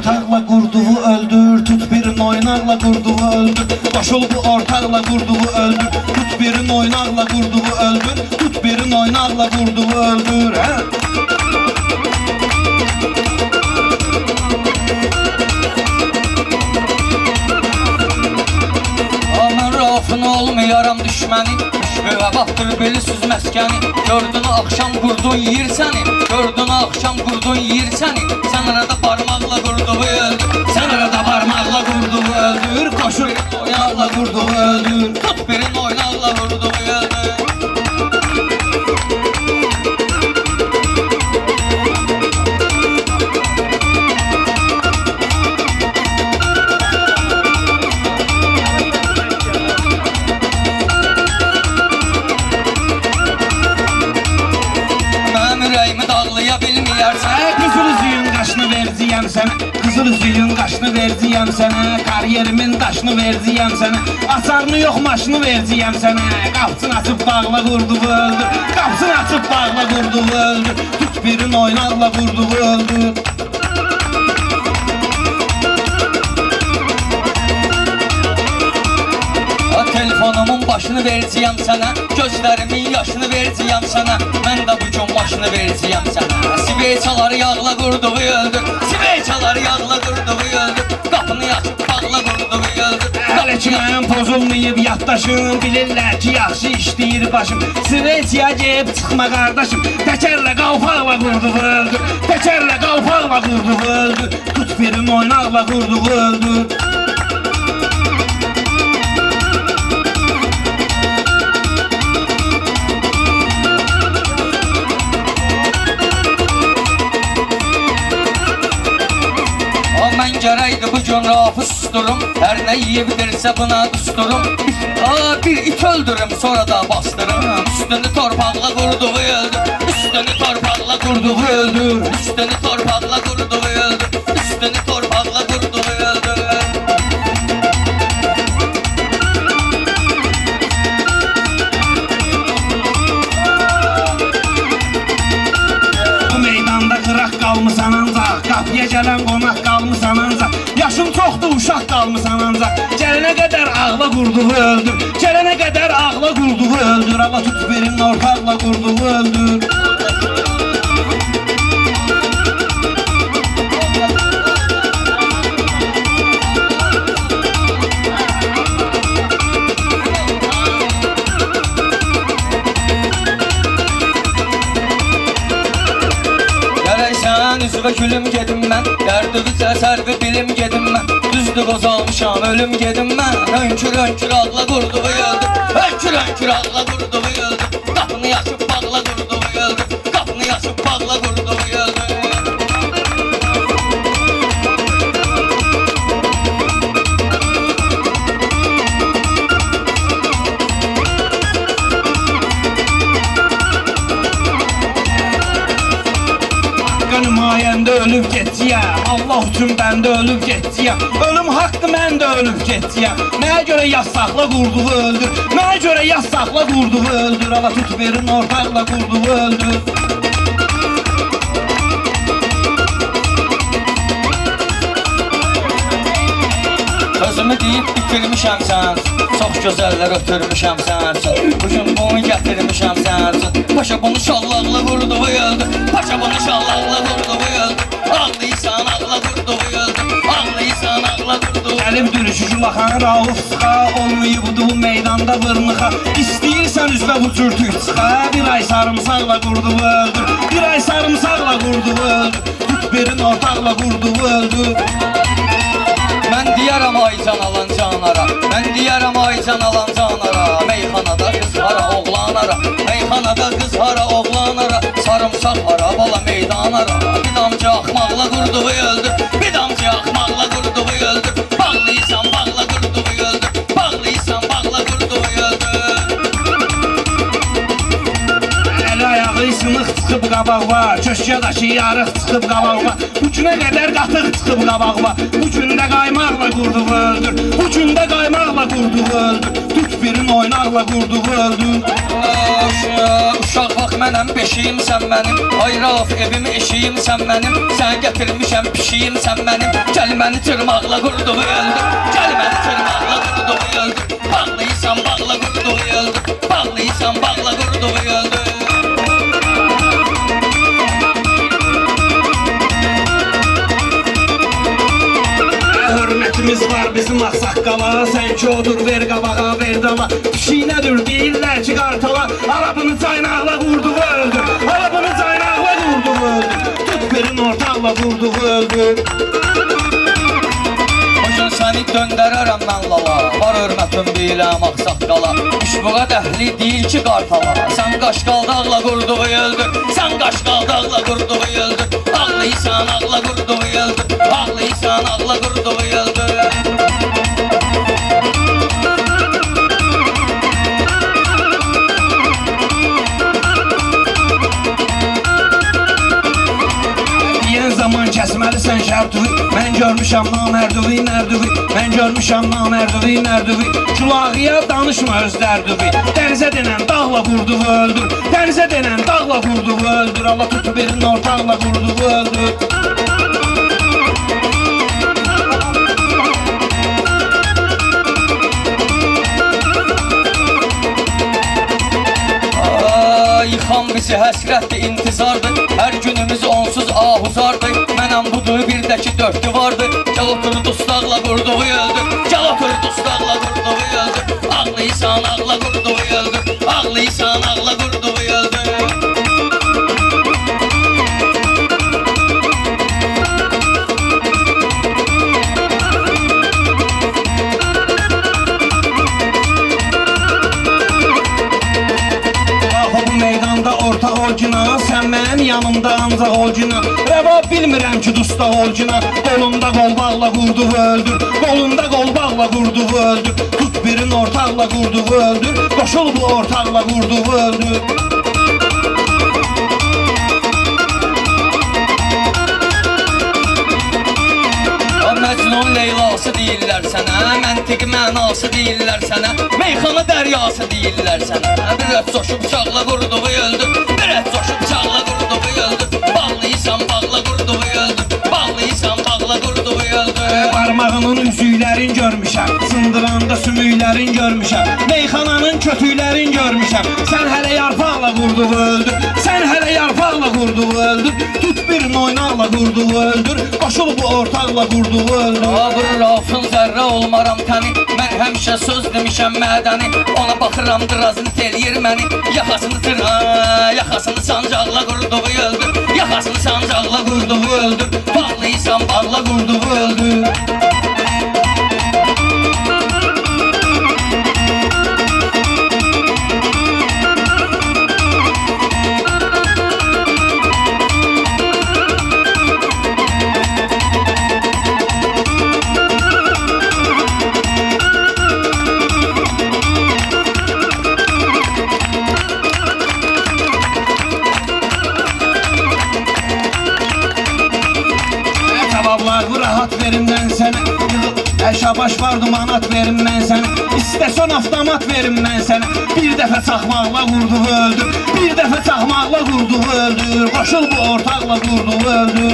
ortaqla qurduğu öldür, tut birin oynaqla qurduğu öldür. Qoşul bu ortaqla qurduğu öldür, tut birin oynaqla qurduğu öldür, tut birin oynaqla qurduğu öldür. Aman rafın olmayaram düşməni, düşmüyə baxdır beli süz məskəni. Gördün axşam qurdun yiyir səni, gördün axşam qurdun yiyir səni. Sən arada parmaqla qurduğu öldür, sən arada parmaqla qurduğu öldür. Qoşur oynaqla qurduğu öldür, tut birin oynaqla qurduğu öldür. Qızıl üzüyün qaşını verciyəm sənə, qızıl üzüyün qaşını verciyəm sənə, kariyerimin daşını verciyəm sənə, açarını yox maşını verciyəm sənə. Qapısını açıb bağla qurduğu öldür, qapısını açıb bağla qurduğu öldür, tut birin oynaqla qurduğu öldür. Telefonumun başını verciyəm sənə, gözlərimin yaşını verciyəm sənə. Mən də bu gün başını verciyəm sənə. Siveyçaları yağla qurduğu öldür, siveyçaları yağla qurduğu öldür. Qapını açıb bağla qurduğu öldür. Hələ ki mənim pozulmayıb yaddaşım, bilirlər ki yaxşı işləyir başım. Siveyçiyə gəlib çıxma qardaşım, təkərlə qalpaqla qurduğu öldür, təkərlə qalpaqla qurduğu öldür, tut birin oynaqla qurduğu öldür. Mən gərəkdir bu gün rafı susturum, hər nə yiyibdirsə buna dusturum. Bir it öldürüm, sonra da bastırım, üstünü torpaqla qurduğu öldür, üstünü torpaqla qurduğu öldür, üstünü torpaqla qurduğu öldür, üstünü torpaqla qurduğu öldür. Bu meydanda qıraq qalmısan ancaq, qapıya gələn qonaq qalmısan ancaq, yaşın çoxdur uşaq qalmısan ancaq. Gələnə qədər ağla qurduğu öldür, gələnə qədər ağla qurduğu öldür, Allah tut birin ortaqla qurduğu öldür. Üzvə gülüm gedim mən, dərdivi cəsərvi bilim gedim mən. Düzdür qozalmışam ölüm gedim mən, hönkür hönkür ağla qurduğu öldür, hönkür hönkür ağla qurduğu öldür. Qapını yaşıb bağla qurduğu öldür, qapını yaşıb bağla qurduğu öldür. Nümayəndə ölüb getciyəm, Allah üçün mən də ölüb getciyəm. Ölüm haqqdır, mən də ölüb getciyəm. Mənə görə yaz saxla qurduğu öldür, mənə görə yaz saxla qurduğu öldür, Allah tut verin ortaqla qurduğu öldür. Sözümü deyib bitirmişəm sən üçün, çox gözəllər ötürmüşəm sən üçün. Bugün bunu gətirmişəm sən üçün, paşa bunu şallaqla qurduğu öldür, paşa bunu şallaqla qurduğu öldür. Ağlıysan ağla qurduğu öldür, ağlıysan ağla qurduğu. Gəlib dürüşüşü laxan Rauf sıxa, olmayıbdı bu meydanda vırmıxa. İstəyirsən üzvə bu cürtük çıxa, bir ay sarımsaqla qurduğu öldür, bir ay sarımsaqla qurduğu öldür, tut birin ortaqla qurduğu öldür. Mən deyərəm ay can alan canara, mən deyərəm ay can alan canara. Meyxanada qız hara oğlanara, meyxanada qız hara oğlanara. Sarımsaq hara bala meydanara, bir damcı axmaqla qurduğu öldür, bir damcı axmaqla qurduğu öldür. Bağlıysan bağla qurduğu öldür, bağlıysan bağla qurduğu öldür. Əli ayağı sınıq çıxıb qabağıma, köşkədəki yarıq çıxıb qabağıma. Bu günə qədər qatıq çıxıb qabağıma, bu gündə qaymaqla qurduğu öldür, bu gündə qaymaqla qurduğu öldür, tut birin oynaqla qurduğu öldür. Uşaq vaxt mənəm, beşiyim sən mənim. Ay Rauf, evimi eşiyim sən mənim. Səni gətirmişəm, pişiyim sən mənim. Gəl məni tırmaqla qurduğu öldür. Gəl məni tırmaqla qurduğu öldür. Bağlıysan, bağla qurduğu öldür. Bağlıysan, bağla qurduğu öldür. Hörmətimiz var bizim ağsaqqala. Sən ki odur ver qabağa ver dala. Pişiyinədir deyirlər ki qartala. Arabını caynaqla qurduğu öldür. Arabını caynaqla qurduğu öldür. Tut birin ortaqla qurduğu öldür. Bugün səni döndərərəm mən lala. Var hörmətim deyiləm ağsaqqala. Müşbuğa dəhli deyil ki qartala. Sən qaşqaldaqla qurduğu öldür. Sən qaşqaldaqla qurduğu öldür. Ağlıysan ağla qurduğu öldür. Ağlıysan ağla qurduğu öldür. Zaman kəsməlisən şərtuvi. Mən görmüşəm namərduvi, nərduvi. Mən görmüşəm namərduvi, nərduvi. Külağıya danışma öz dərduvi. Dənizə denən dağla qurduğu öldür. Dənizə denən dağla qurduğu öldür. Allah tut birin ortaqla qurduğu öldür. Yıxan bizi həsrətdir, intizardır. Hər günümüz onsuz ahuzardır. Mənəm budur bir də ki dörd divardır. Gəl otur dustaqla qurduğu öldür. Gəl otur dustaqla qurduğu öldür. Ağlıysan ağla qurduğu öldür. Ağlıysan ağla qurduğu öldür. Orta olcuna, sən mənim yanımda ancaq olcuna. Rəva bilmirəm ki dusta olcuna. Qolunda qol bağla qurduğu öldür. Qolunda qol bağla qurduğu öldür. Tut birin ortaqla qurduğu öldür. Qoşul bu ortaqla qurduğu öldür. Məcnun Leylası deyirlər sənə. Məntiq mənası deyirlər sənə. Meyxana dəryası deyirlər sənə. Bir et coşub çağla qurduğu öldür. Bir et coşub çağla qurduğu öldür. Bağlıysan bağla qurduğu öldür. Bağlıysan bağla qurduğu öldür. Parmağının üzüklərin görmüşəm. Sındıranda sümüklərin görmüşəm. Meyxananın kötüklərin görmüşəm. Sən hələ yarpaqla qurduğu öldür. Sən hələ yarpaqla qurduğu öldür. Tut birin oynaqla qurduğu öldür. Qoşul bu ortaqla qurduğu öldür. Abır Rauf'un zərrə olmaram təni. Mən həmişə söz demişəm mədəni. Ona baxıram drazını teliyir məni. Yaxasını sancaqla qurduğu öldür. Yaxasını sancaqla qurduğu öldür. Bağlıysan bağla qurduğu öldür. Rahat verim mən sənə. Əşabaş vardı manat verim mən sənə. İstəsən avtomat verim mən sənə. Bir dəfə çaxmaqla qurduğu öldür. Bir dəfə çaxmaqla qurduğu öldür. Qoşul bu ortaqla qurduğu öldür.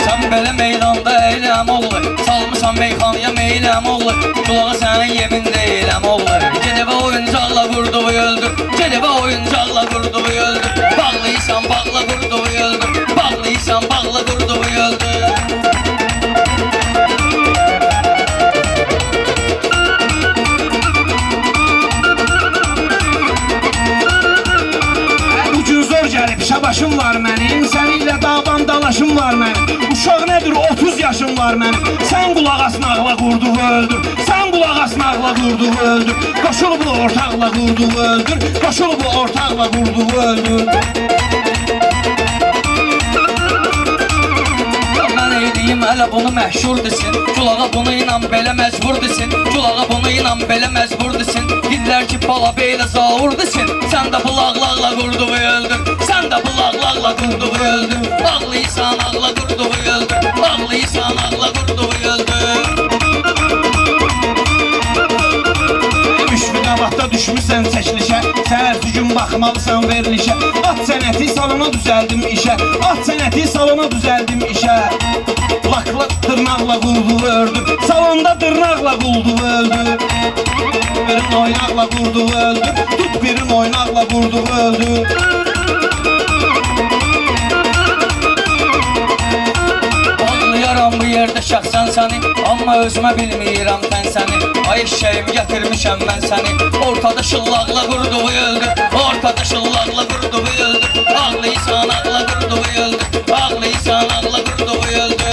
Sən belə meydanda eyləm oğlu. Salmışsan meyxanaya meyləm oğlu. Qulağa sənin yemin deyiləm oğlu. Gedəbə oyuncaqla qurduğu öldür. Gedəbə oyuncaqla qurduğu öldür. Bağlıysan bağla qurduğu öldür. Bağlıysan bağla qurduğu öldür. Şabaşım var mənim, səninlə davam dalaşım var mənim. Uşaq nədir 30 yaşım var mənim. Sən qulaq asnaqla qurduğu öldür. Sən qulaq asnaqla qurduğu öldür. Qoşul bu ortaqla qurduğu öldür. Qoşul bu ortaqla qurduğu öldür. Mən eydiyim hələ bunu məşhur desin. Culağa bunu inan belə məcbur desin. Culağa bunu inan belə məcbur desin. Diller ki bala beylə zavur desin. Sən də bulaqlarla qurduğu öldür. Sən də bulaqlarla qurduğu öldür. Ağlıysan ağla qurduğu öldür. Ağlıysan ağla qurduğu öldür. Ertesi gün baxmalısan verilişə. At sənəti salona düzəldim işə. At sənəti salona düzəldim işə. Lakla tırnaqla qulduğu ördüm. Salonda tırnaqla qulduğu öldü. Birin oynaqla qurduğu öldü. Tut birin oynaqla qurduğu öldü. Anlayaram bu yerdə şəxsən səni, amma özümə bilmirəm tən səni. Ay eşşəyim gətirmişəm mən səni. Ortada şıllaqla qurduğu öldü. Ortada şıllaqla qurduğu öldü. Ağlıysan ağla qurduğu öldü. Ağlıysan ağla qurduğu öldü.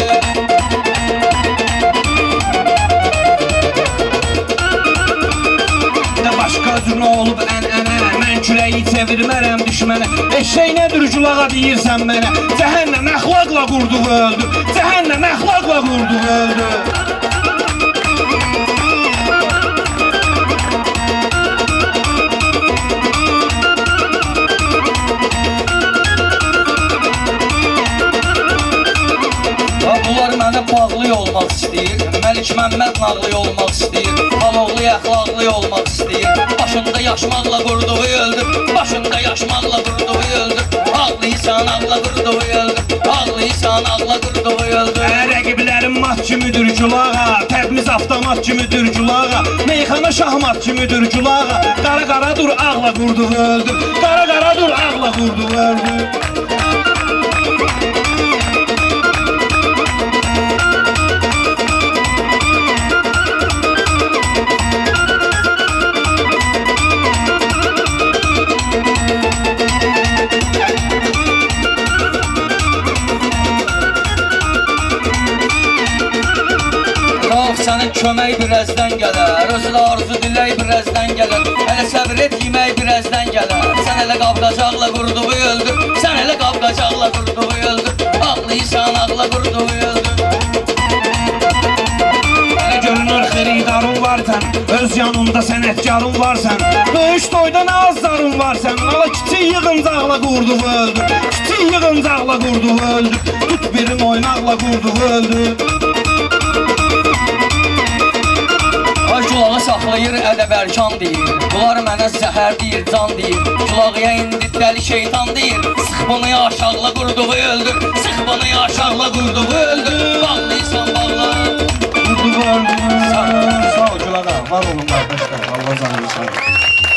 Başqa cür nə olub ən-ənə. Mən kürəyi çevirmərəm düşmənə. Eşşək nədir culağa deyirsən mənə. Cəhənnəm əxlaqla qurduğu öldü. Cəhənnəm əxlaqla qurduğu öldü. Bunlar mənə bağlı olmaq istəyir. Məlik Məmməd nağlı olmaq istəyir. Haloğlu əxlaqlı olmaq istəyir. Başında yaşmaqla qurduğu öldü. Başında yaşmaqla qurduğu öldü. Ağlıysan ağla qurduğu öldü. Ağlıysan ağla qurduğu öldü. Rəqiblərim mat kimidir culağa. Təbmiz avtomat kimidir culağa. Meyxana şahmat kimidir culağa. Qara qara dur ağla qurduğu öldü. Qara qara dur ağla qurduğu öldü. Sənin kömək birazdan gələr. Özü də arzu dilək birazdan gələr. Hələ səbir et yemək birazdan gələr. Sən elə qavqacaqla qurduğu öldür. Sən elə qavqacaqla qurduğu öldür. Ağlıysan ağla qurduğu öldür. Elə görünür xeridarın varsan. Öz yanında sənətkarın varsan. Böyük toyda nə azların varsan. Ala kiçik yığıncaqla qurduğu öldür. Kiçik yığıncaqla qurduğu öldür. Tut birin oynaqla qurduğu öldür. Ay culağı saxlayır ədəb ərkan deyir. Bunlar mənə zəhər deyir, can deyir. Culağıya indi dəli şeytan deyir. Sıx bunu aşağıla qurduğu öldür. Sıx bunu aşağıla qurduğu öldür. Bağlıysan bağla. Qurduğu öldür. Sağ ol culağa. Var olun qardaşlar. Allah canını sağ olun.